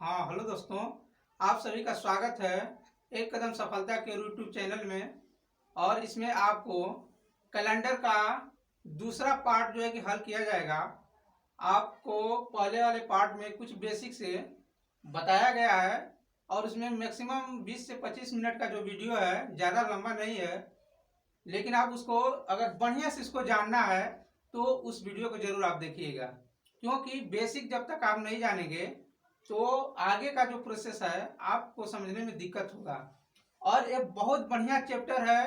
हाँ, हेलो दोस्तों। आप सभी का स्वागत है एक कदम सफलता के यूट्यूब चैनल में। और इसमें आपको कैलेंडर का दूसरा पार्ट जो है कि हल किया जाएगा। आपको पहले वाले पार्ट में कुछ बेसिक से बताया गया है और उसमें मैक्सिमम 20 से 25 मिनट का जो वीडियो है, ज़्यादा लंबा नहीं है। लेकिन आप उसको अगर बढ़िया से इसको जानना है तो उस वीडियो को जरूर आप देखिएगा, क्योंकि बेसिक जब तक आप नहीं जानेंगे तो आगे का जो प्रोसेस है आपको समझने में दिक्कत होगा। और ये बहुत बढ़िया चैप्टर है।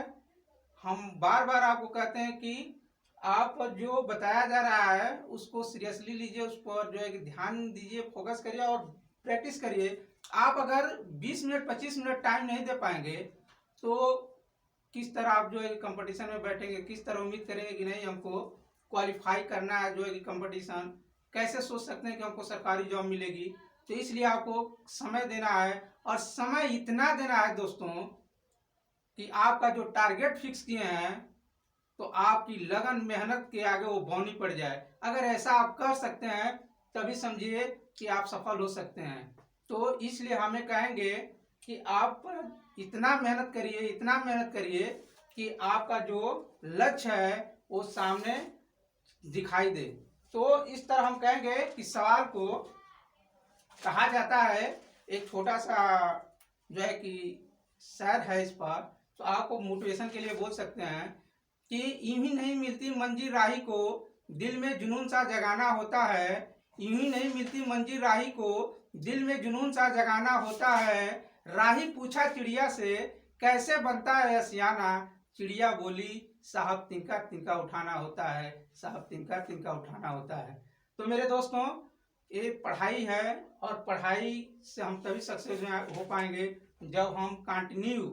हम बार बार आपको कहते हैं कि आप जो बताया जा रहा है उसको सीरियसली लीजिए, उस पर जो है कि ध्यान दीजिए, फोकस करिए और प्रैक्टिस करिए। आप अगर 20 मिनट 25 मिनट टाइम नहीं दे पाएंगे तो किस तरह आप जो है कंपटीशन में बैठेंगे, किस तरह उम्मीद करेंगे कि नहीं हमको क्वालिफाई करना है जो है कि कंपटीशन, कैसे सोच सकते हैं कि हमको सरकारी जॉब मिलेगी। तो इसलिए आपको समय देना है और समय इतना देना है दोस्तों कि आपका जो टारगेट फिक्स किए हैं तो आपकी लगन मेहनत के आगे वो बौनी पड़ जाए। अगर ऐसा आप कर सकते हैं तभी समझिए कि आप सफल हो सकते हैं। तो इसलिए हमें कहेंगे कि आप इतना मेहनत करिए, इतना मेहनत करिए कि आपका जो लक्ष्य है वो सामने दिखाई दे। तो इस तरह हम कहेंगे कि सवाल को कहा जाता है, एक छोटा सा जो है कि शेर है इस पर, तो आपको मोटिवेशन के लिए बोल सकते हैं कि यूं ही नहीं मिलती मंजिल राही को, दिल में जुनून सा जगाना होता है। यूं ही नहीं मिलती मंजिल राही को, दिल में जुनून सा जगाना होता है। राही पूछा चिड़िया से, कैसे बनता है असियाना। चिड़िया बोली, साहब तिनका तिनका उठाना होता है, साहब तिनका तिनका उठाना होता है। तो मेरे दोस्तों, ये पढ़ाई है और पढ़ाई से हम तभी सक्सेस हो पाएंगे जब हम कंटिन्यू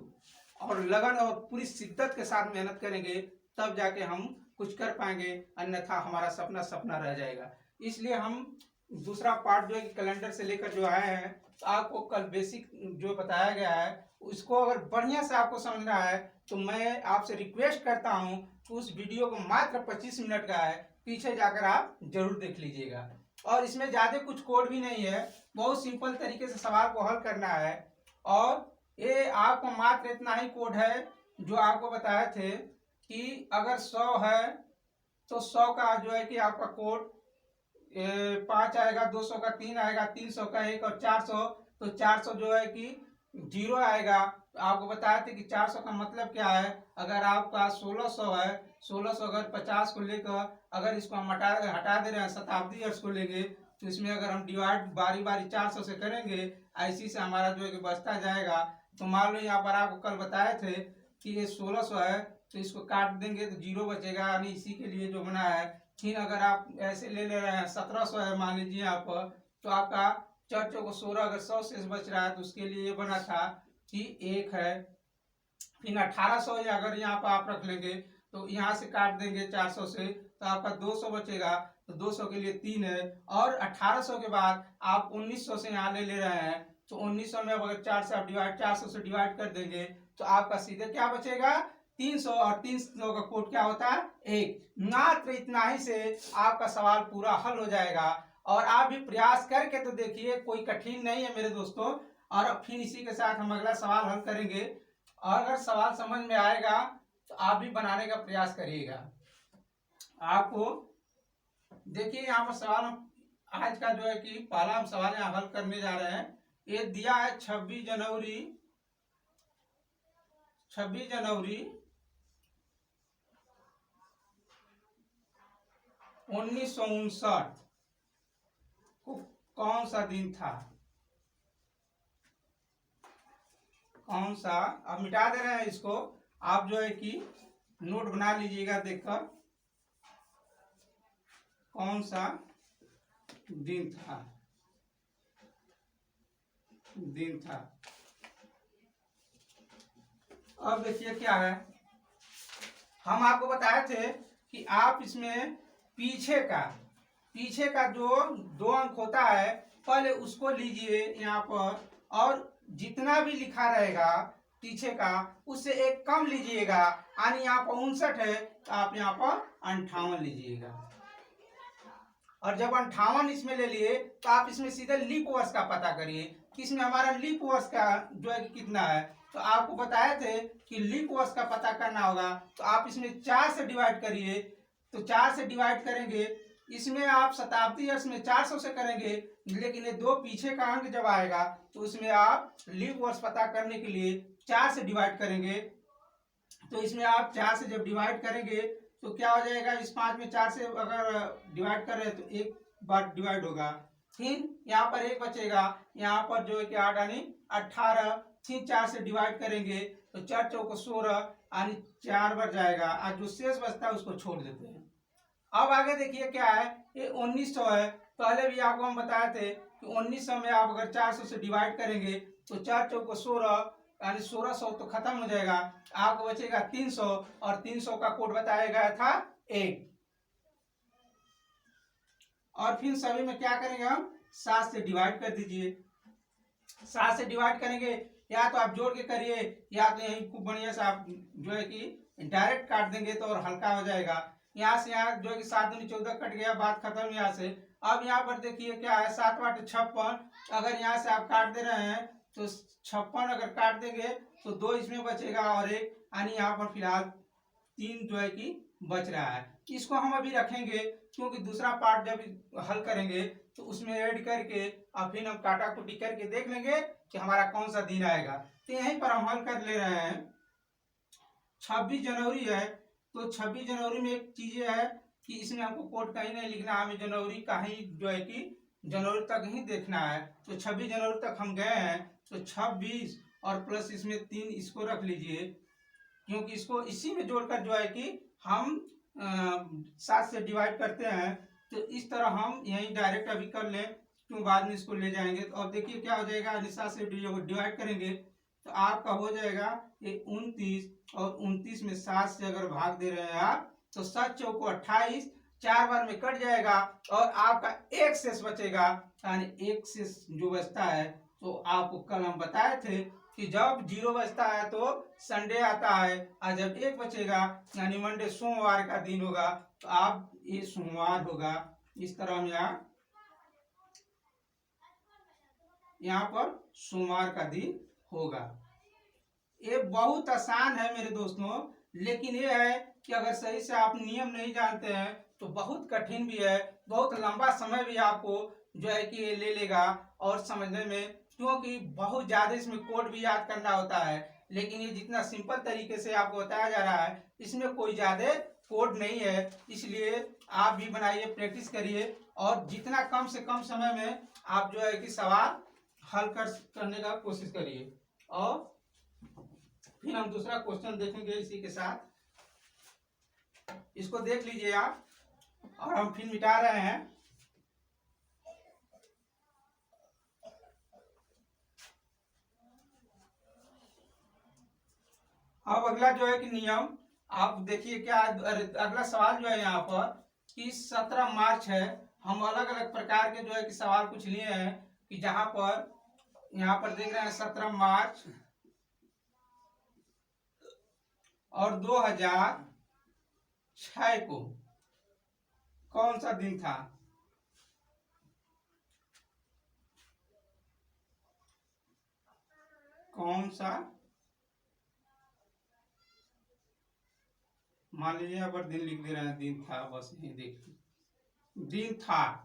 और लगन और पूरी शिद्दत के साथ मेहनत करेंगे, तब जाके हम कुछ कर पाएंगे, अन्यथा हमारा सपना सपना रह जाएगा। इसलिए हम दूसरा पार्ट जो है कैलेंडर से लेकर जो आए हैं, तो आपको कल बेसिक जो बताया गया है उसको अगर बढ़िया से आपको समझना है तो मैं आपसे रिक्वेस्ट करता हूं कि उस वीडियो को मात्र 25 मिनट का है, पीछे जाकर आप जरूर देख लीजिएगा। और इसमें ज़्यादा कुछ कोड भी नहीं है, बहुत सिंपल तरीके से सवाल को हल करना है। और ये आपको मात्र इतना ही कोड है जो आपको बताए थे कि अगर 100 है तो 100 का जो है कि आपका कोड 5 आएगा, 200 का 3 आएगा, 300 का 1 और 400, तो 400 जो है कि 0 आएगा। तो आपको बताए थे कि 400 का मतलब क्या है। अगर आपका 1600 है, 1600 अगर 50 को लेकर अगर इसको हम हटा दे रहे हैं, शताब्दी अर्स को लेंगे, तो इसमें अगर हम डिवाइड बारी बारी 400 से करेंगे, ऐसी से हमारा जो है कि बचता जाएगा। तो मान लो यहाँ पर आपको कल बताए थे कि ये 1600 है, तो इसको काट देंगे तो 0 बचेगा, यानी इसी के लिए जो बना है। फिर अगर आप ऐसे ले रहे हैं 1700 है मान लीजिए आप, तो आपका 4 को 16, अगर 100 शेष बच रहा है तो उसके लिए ये बना था कि 1 है। फिर 1800 अगर यहाँ पर आप रख लेंगे तो यहाँ से काट देंगे 400 से, तो आपका 200 बचेगा, तो 200 के लिए 3 है। और 1800 के बाद आप 1900 से यहाँ ले रहे हैं, तो 1900 में अगर 4 से आप डिवाइड 400 से डिवाइड कर देंगे तो आपका सीधे क्या बचेगा, 300। और 300 का कोड क्या होता है, 1। मात्र इतना ही से आपका सवाल पूरा हल हो जाएगा। और आप भी प्रयास करके तो देखिए, कोई कठिन नहीं है मेरे दोस्तों। और फिर इसी के साथ हम अगला सवाल हल करेंगे। और अगर सवाल समझ में आएगा तो आप भी बनाने का प्रयास करिएगा। आपको देखिए यहाँ पर सवाल हम आज का जो है कि पहला हम सवाल यहाँ हल करने जा रहे हैं। ये दिया है 26 जनवरी 1959 को कौन सा दिन था, कौन सा। अब मिटा दे रहे हैं इसको, आप जो है कि नोट बना लीजिएगा देखकर, कौन सा दिन था। अब देखिए क्या है, हम आपको बताए थे कि आप इसमें पीछे का जो 2 अंक होता है पहले उसको लीजिए यहाँ पर, और जितना भी लिखा रहेगा पीछे का उससे 1 कम लीजिएगा, यानी यहाँ पर 59 है तो आप यहाँ पर 58 लीजिएगा। और जब 58 इसमें ले लिए तो आप इसमें सीधे लीप वर्ष का पता करिए कि इसमें हमारा लीप वर्ष का जो है कितना है। तो आपको बताए थे कि लीप वर्ष का पता करना होगा, तो आप इसमें 4 से डिवाइड करिए। तो 4 से डिवाइड करेंगे, इसमें आप शताब्दी वर्ष में 400 से करेंगे, लेकिन ये दो पीछे का अंक जब आएगा तो उसमें आप लीप वर्ष पता करने के लिए 4 से डिवाइड करेंगे। तो इसमें आप 4 से जब डिवाइड करेंगे तो क्या हो जाएगा, इस 5 में 4 से अगर डिवाइड कर रहे हैं तो एक बार डिवाइड होगा, फिर यहाँ पर एक बचेगा, यहाँ पर जो है कि 8 यानी 18, फिर 4 से डिवाइड करेंगे तो 4 चौको 16 यानी 4 बार जाएगा, और जो शेष बचता है उसको छोड़ देते हैं। अब आगे देखिए क्या है, ये 1900 है। पहले भी आपको हम बताए थे कि 1900 में आप अगर 400 से डिवाइड करेंगे तो 4 चौको 16 यानी 1600 तो खत्म हो जाएगा, आपको बचेगा 300, और 300 का कोड बताया गया था 1। और फिर सभी में क्या करेंगे हम 7 से डिवाइड कर दीजिए। 7 से डिवाइड करेंगे, या तो आप जोड़ के करिए या तो यही खूब बढ़िया से आप जो है कि डायरेक्ट काट देंगे तो और हल्का हो जाएगा। यहाँ से यहाँ जो है कि 7 दूनी 14 कट गया, बात खत्म यहाँ से। अब यहाँ पर देखिए क्या है, 7 8 56, अगर यहाँ से आप काट दे रहे हैं तो 56 अगर काट देंगे तो 2 इसमें बचेगा और 1, यानी यहाँ पर फिलहाल 3 जो है कि बच रहा है। इसको हम अभी रखेंगे क्योंकि दूसरा पार्ट जब हल करेंगे तो उसमें ऐड करके और फिर हम काटा कुटी करके देख लेंगे कि हमारा कौन सा दिन आएगा। तो यहीं पर हम हल कर ले रहे हैं। 26 जनवरी है, तो 26 जनवरी में एक चीज है कि इसमें हमको कोड कहीं नहीं लिखना, हमें जनवरी का ही जो है कि जनवरी तक ही देखना है। तो 26 जनवरी तक हम गए हैं, तो 26 और प्लस इसमें 3 इसको रख लीजिए, क्योंकि इसको इसी में जोड़कर जो है कि हम 7 से डिवाइड करते हैं। तो इस तरह हम यही डायरेक्ट अभी कर लें, क्यों बाद में इसको ले जाएंगे। तो अब देखिए क्या हो जाएगा, 7 से डिवाइड करेंगे तो आपका हो जाएगा ये 29, और 29 में 7 से अगर भाग दे रहे हैं आप तो 7 चौको 28, 4 बार में कट जाएगा और आपका एक शेष बचेगा, यानी एक शेष जो बचता है। तो आपको कल हम बताए थे कि जब 0 बचता है तो संडे आता है, और जब 1 बचेगा यानी मंडे सोमवार का दिन होगा, तो आप ये सोमवार होगा। इस तरह हम यहाँ पर सोमवार का दिन होगा। ये बहुत आसान है मेरे दोस्तों, लेकिन ये है कि अगर सही से आप नियम नहीं जानते हैं तो बहुत कठिन भी है, बहुत लंबा समय भी आपको जो है कि ये ले लेगा और समझने में, क्योंकि बहुत ज्यादा इसमें कोड भी याद करना होता है। लेकिन ये जितना सिंपल तरीके से आपको बताया जा रहा है इसमें कोई ज्यादा कोड नहीं है, इसलिए आप भी बनाइए, प्रैक्टिस करिए, और जितना कम से कम समय में आप जो है कि सवाल हल करने का कोशिश करिए। और फिर हम दूसरा क्वेश्चन देखेंगे इसी के साथ, इसको देख लीजिए आप, और हम फिर मिटा रहे हैं। अब अगला जो है कि नियम आप देखिए क्या, अगला सवाल जो है यहाँ पर कि 17 मार्च है। हम अलग अलग प्रकार के जो है कि सवाल कुछ लिए हैं कि जहां पर यहाँ पर देख रहे हैं 17 मार्च और 2006 को कौन सा दिन था। कौन सा, मान लीजिए यहाँ पर दिन लिख दे रहे हैं, दिन था, बस यही देखिए दिन था।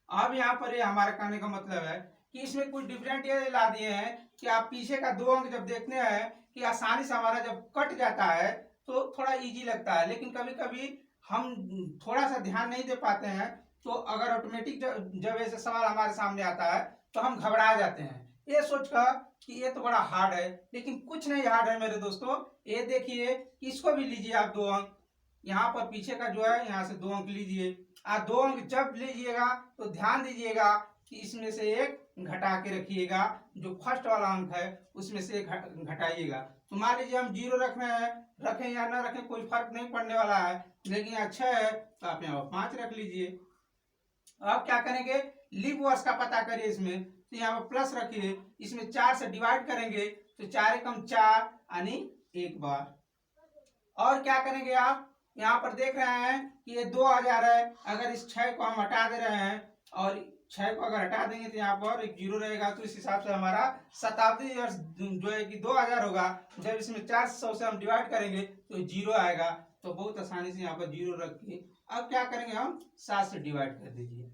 अब यहाँ पर ये हमारे कहने का मतलब है कि इसमें कुछ डिफरेंट ये ला दिए हैं कि आप पीछे का 2 अंक जब देखते हैं कि आसानी से हमारा जब कट जाता है तो थोड़ा इजी लगता है, लेकिन कभी कभी हम थोड़ा सा ध्यान नहीं दे पाते हैं, तो अगर ऑटोमेटिक जब ऐसे सवाल हमारे सामने आता है तो हम घबरा जाते हैं ये सोचकर कि ये तो बड़ा हार्ड है, लेकिन कुछ नहीं हार्ड है मेरे दोस्तों। ये देखिए, इसको भी लीजिए आप 2 अंक, यहाँ पर पीछे का जो है यहाँ से 2 अंक लीजिए। 2 अंक जब लीजिएगा तो ध्यान दीजिएगा कि इसमें से एक घटा के रखिएगा, जो फर्स्ट वाला अंक है उसमें से एक घटाइएगा। तो मान लीजिए हम 0 रख रहे हैं, रखें या ना रखें कोई फर्क नहीं पड़ने वाला है, लेकिन अच्छा है तो आप यहाँ 5 रख लीजिए। अब क्या करेंगे, लीप वर्ष का पता करिए इसमें, तो यहाँ पर प्लस रखिए, इसमें 4 से डिवाइड करेंगे तो 4 एकम 4 यानी 1 बार। और क्या करेंगे आप, यहाँ पर देख रहे हैं कि ये 2000 है। अगर इस 6 को हम हटा दे रहे हैं और 6 को अगर हटा देंगे तो यहाँ पर एक जीरो रहेगा, तो इस हिसाब से हमारा शताब्दी वर्ष जो है कि 2000 होगा। जब इसमें 400 से हम डिवाइड करेंगे तो जीरो आएगा। तो बहुत आसानी से यहाँ पर जीरो रख के अब क्या करेंगे, हम 7 से डिवाइड कर दीजिए।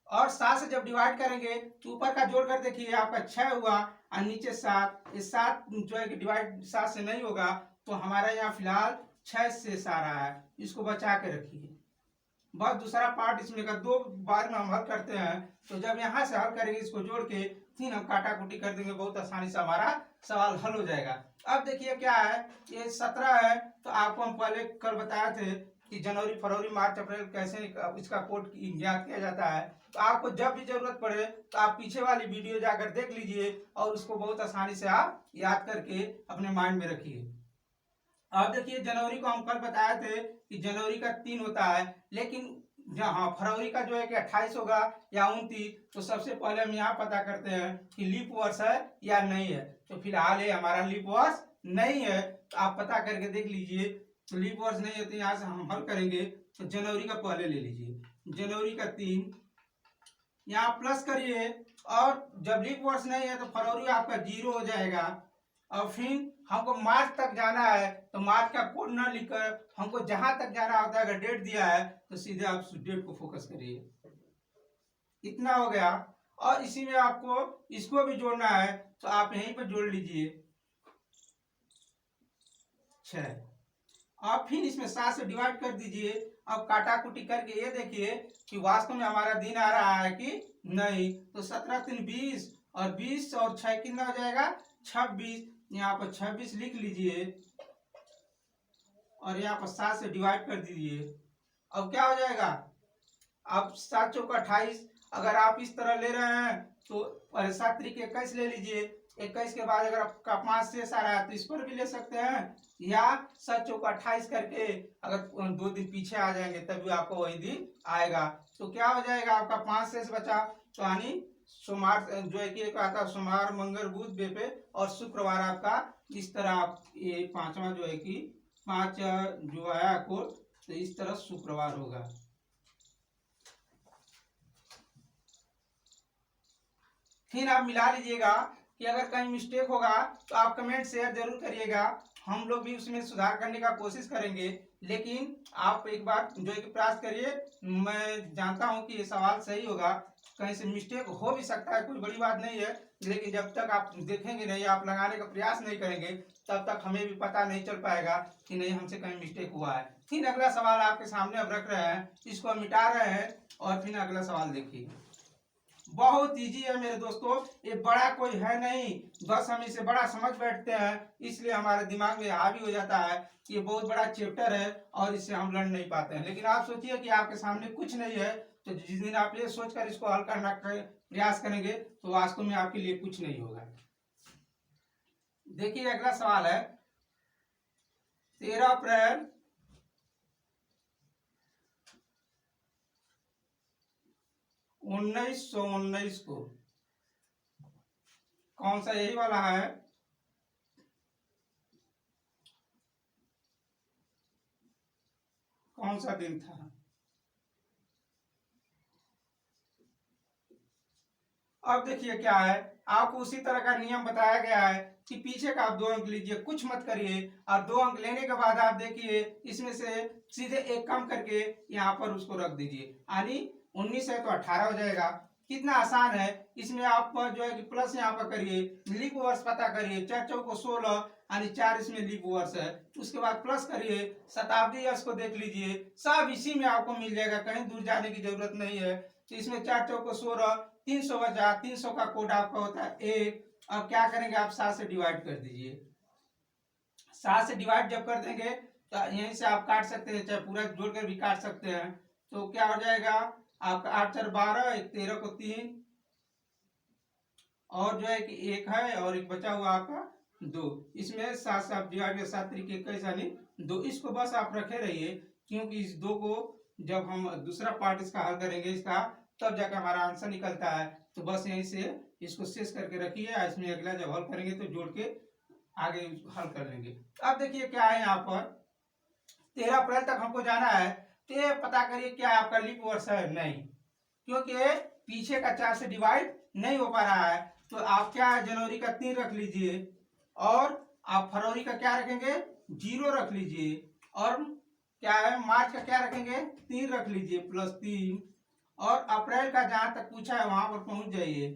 और 7 से जब डिवाइड करेंगे तो ऊपर का जोड़ कर देखिए आपका 6 हुआ और नीचे 7। इस 7 जो है कि डिवाइड 7 से नहीं होगा, तो हमारा यहाँ फिलहाल 6 से आ रहा है, इसको बचा के रखिए। बस दूसरा पार्ट इसमें का 2 बार में हम हल करते हैं। तो जब यहाँ से हल करेंगे इसको जोड़ के, फिर हम काटा कुटी कर देंगे, बहुत आसानी से हमारा सवाल हल हो जाएगा। अब देखिए क्या है, ये 17 है। तो आपको हम पहले कल बताए थे कि जनवरी फरवरी मार्च अप्रैल कैसे इसका कोड ज्ञात किया जाता है। तो आपको जब भी जरूरत पड़े तो आप पीछे वाली वीडियो जाकर देख लीजिए और उसको बहुत आसानी से आप याद करके अपने माइंड में रखिए। अब देखिए जनवरी को हम कल बताए थे कि जनवरी का 3 होता है, लेकिन हाँ फरवरी का जो है कि 28 होगा या 29। तो सबसे पहले हम यहाँ पता करते हैं कि लीप वर्ष है या नहीं है। तो फिलहाल ये हमारा लीप वर्ष नहीं है, तो आप पता करके देख लीजिए। तो लीप वर्ष नहीं है तो यहाँ से हम हल करेंगे। तो जनवरी का पहले ले लीजिए, जनवरी का 3 यहाँ प्लस करिए। और जब लीप वर्ष नहीं है तो फरवरी आपका जीरो हो जाएगा। और फिर हमको मार्च तक जाना है, तो मार्च का कोड न लिखकर हमको जहां तक जाना होता है, अगर डेट दिया है तो सीधे आप डेट को फोकस करिए। इतना हो गया। और इसी में आपको इसको भी जोड़ना है, तो आप यहीं पर जोड़ लीजिए 6। अब फिर इसमें 7 से डिवाइड कर दीजिए। अब काटा कुटी करके ये देखिए कि वास्तव में हमारा दिन आ रहा है कि नहीं। तो 17 3 20 और 20 और 6 कितना हो जाएगा 26। यहाँ पर 26 लिख लीजिए और यहाँ पर 7 से डिवाइड कर दीजिए। अब क्या हो जाएगा, अब 7 चौक 28। अगर आप इस तरह ले रहे हैं तो 7 तरीके 21 ले लीजिए। 21 के बाद अगर आपका 5 शेष आ रहा है तो इस पर भी ले सकते हैं, या 7 चौक 28 करके अगर 2 दिन पीछे आ जाएंगे तभी आपको वही दिन आएगा। तो क्या हो जाएगा, आपका 5 शेष बचा। तो यानी सोमवार जो है कि एक आता है सोमवार मंगल बुध बेपे और शुक्रवार आपका इस तरह आप ये 5वां जो है कि 5 जो आया कोड, तो इस तरह शुक्रवार होगा। फिर आप मिला लीजिएगा कि अगर कहीं मिस्टेक होगा तो आप कमेंट शेयर जरूर करिएगा, हम लोग भी उसमें सुधार करने का कोशिश करेंगे। लेकिन आप एक बार जो है कि प्रयास करिए। मैं जानता हूं कि ये सवाल सही होगा, कहीं से मिस्टेक हो भी सकता है, कोई बड़ी बात नहीं है। लेकिन जब तक आप देखेंगे नहीं, आप लगाने का प्रयास नहीं करेंगे, तब तक हमें भी पता नहीं चल पाएगा कि नहीं हमसे कहीं मिस्टेक हुआ है। फिर अगला सवाल आपके सामने अब रख रहे हैं, इसको हम मिटा रहे हैं और फिर अगला सवाल देखिए। बहुत इजी है मेरे दोस्तों, ये बड़ा कोई है नहीं, बस हम इसे बड़ा समझ बैठते हैं, इसलिए हमारे दिमाग में हावी हो जाता है कि ये बहुत बड़ा चैप्टर है और इससे हम लड़ नहीं पाते हैं। लेकिन आप सोचिए कि आपके सामने कुछ नहीं है, तो जिस दिन आप ये सोचकर इसको हल करना प्रयास करेंगे तो वास्तव में आपके लिए कुछ नहीं होगा। देखिए अगला सवाल है, 13 अप्रैल 1919 को कौन सा, यही वाला है, कौन सा दिन था। अब देखिए क्या है, आपको उसी तरह का नियम बताया गया है कि पीछे का आप 2 अंक लीजिए, कुछ मत करिए, और 2 अंक लेने के बाद आप देखिए इसमें से सीधे एक कम करके यहाँ पर उसको रख दीजिए, यानी 19 है तो 18 हो जाएगा। कितना आसान है। इसमें आप जो है कि प्लस यहाँ पर करिए, लीप वर्ष पता करिए, 4 चौको 16 यानी 4 इसमें लीप वर्ष है। उसके बाद प्लस करिए, शताब्दी वर्ष को देख लीजिए, सब इसी में आपको मिल जाएगा, कहीं दूर जाने की जरूरत नहीं है। तो इसमें 4 चौको 16, 300 बचा, 300 का कोड आपका होता है 1। अब क्या करेंगे, आप 7 से डिवाइड कर दीजिए। 7 से डिवाइड जब कर देंगे तो यहीं से आप काट सकते हैं, चाहे पूरा जोड़कर भी काट सकते हैं। तो क्या हो जाएगा आपका 8 4 12, 13 को 3 और जो है कि 1 है और एक बचा हुआ आपका 2। इसमें 7 से आप डिवाइड कर 7 तरीके कैसा नहीं 2, इसको बस आप रखे रहिए, क्योंकि इस 2 को जब हम दूसरा पार्ट इसका हल करेंगे इसका, तब जाकर हमारा आंसर निकलता है। तो बस यहीं से इसको शेष करके रखिए, इसमें अगला जब हल करेंगे तो जोड़ के आगे हल कर लेंगे। अब देखिए क्या है यहाँ पर, 13 अप्रैल तक हमको जाना है, तो ये पता करिए क्या आपका लीप वर्ष है। नहीं, क्योंकि पीछे का 4 से डिवाइड नहीं हो पा रहा है। तो आप क्या है, जनवरी का 3 रख लीजिए, और आप फरवरी का क्या रखेंगे, 0 रख लीजिए, और क्या है, मार्च का क्या रखेंगे, 3 रख लीजिए, +3, और अप्रैल का जहां तक पूछा है वहां पर पहुंच जाइए।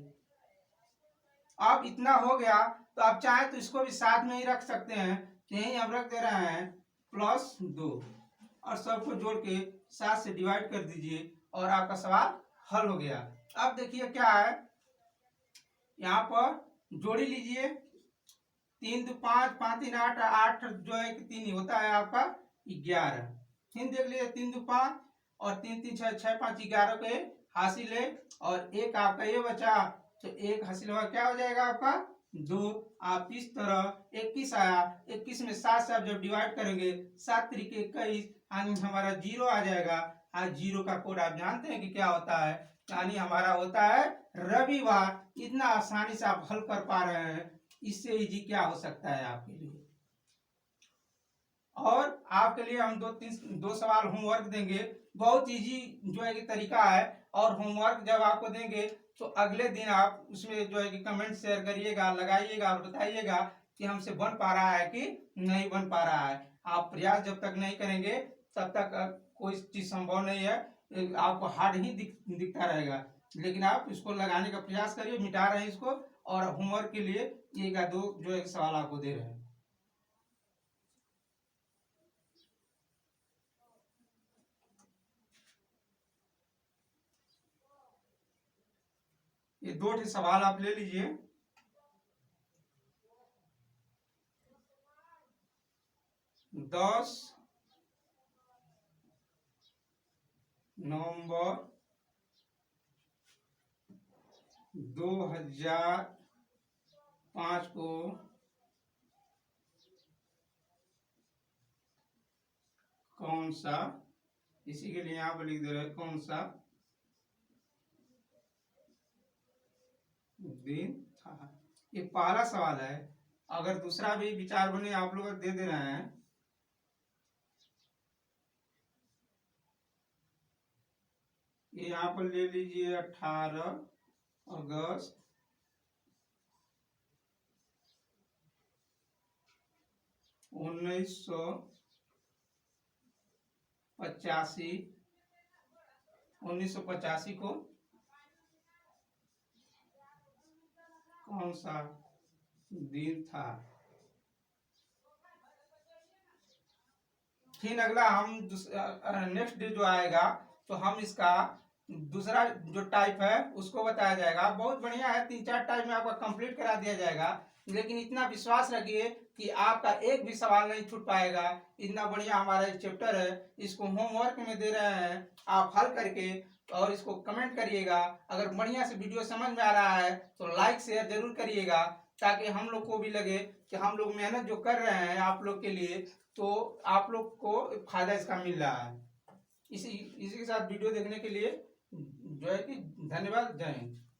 अब इतना हो गया, तो आप चाहे तो इसको भी साथ में ही रख सकते हैं। यही हम रख दे रहे हैं +2, और सबको जोड़ के 7 से डिवाइड कर दीजिए, और आपका सवाल हल हो गया। अब देखिए क्या है, यहाँ पर जोड़ी लीजिए, 3 2 5, 5 3 8, 8 जो है कि 3 ही होता है आपका 11। फिर देख लीजिए 3 2 5 और 3 3 6 6 5 11 के हासिल है, और एक आपका ये बचा, तो एक हासिल हुआ, क्या हो जाएगा आपका 2। आप इस तरह 21 आया, 21 में 7 से आप जब डिवाइड करेंगे, 7 तरीके 21, हमारा 0 आ जाएगा। आज 0 का कोड आप जानते हैं कि क्या होता है, यानी हमारा होता है रविवार। इतना आसानी से आप हल कर पा रहे हैं, इससे इजी क्या हो सकता है आपके लिए। और आपके लिए हम 2 सवाल होमवर्क देंगे, बहुत इजी जो है कि तरीका है। और होमवर्क जब आपको देंगे, तो अगले दिन आप उसमें जो है कि कमेंट शेयर करिएगा, लगाइएगा, और बताइएगा कि हमसे बन पा रहा है कि नहीं बन पा रहा है। आप प्रयास जब तक नहीं करेंगे, तब तक कोई चीज संभव नहीं है। आपको हार्ड ही दिखता रहेगा, लेकिन आप इसको लगाने का प्रयास करिए। मिटा रहे हैं इसको, और होमवर्क के लिए 1 या 2 जो है सवाल आपको दे रहे हैं। ये 2 सवाल आप ले लीजिए। दस नवंबर 2005 को कौन सा, इसी के लिए यहाँ पर लिख दे रहे हैं, कौन सा दिन था। ये पहला सवाल है। अगर दूसरा भी विचार बने आप लोग दे दे रहे हैं। ये यहाँ पर ले लीजिए 18 अगस्त 1985 को कौन सा दिन था। फिर अगला हम नेक्स्ट डे जो आएगा, तो हम इसका दूसरा जो टाइप है उसको बताया जाएगा। बहुत बढ़िया है, 3-4 टाइप में आपका कंप्लीट करा दिया जाएगा। लेकिन इतना विश्वास रखिए कि आपका एक भी सवाल नहीं छूट पाएगा। इतना बढ़िया हमारा चैप्टर है, इसको होमवर्क में दे रहे हैं, आप हल करके और इसको कमेंट करिएगा। अगर बढ़िया से वीडियो समझ में आ रहा है तो लाइक शेयर जरूर करिएगा, ताकि हम लोग को भी लगे कि हम लोग मेहनत जो कर रहे हैं आप लोग के लिए, तो आप लोग को फायदा इसका मिल रहा है। इसी के साथ वीडियो देखने के लिए जो है कि धन्यवाद। जय हिंद।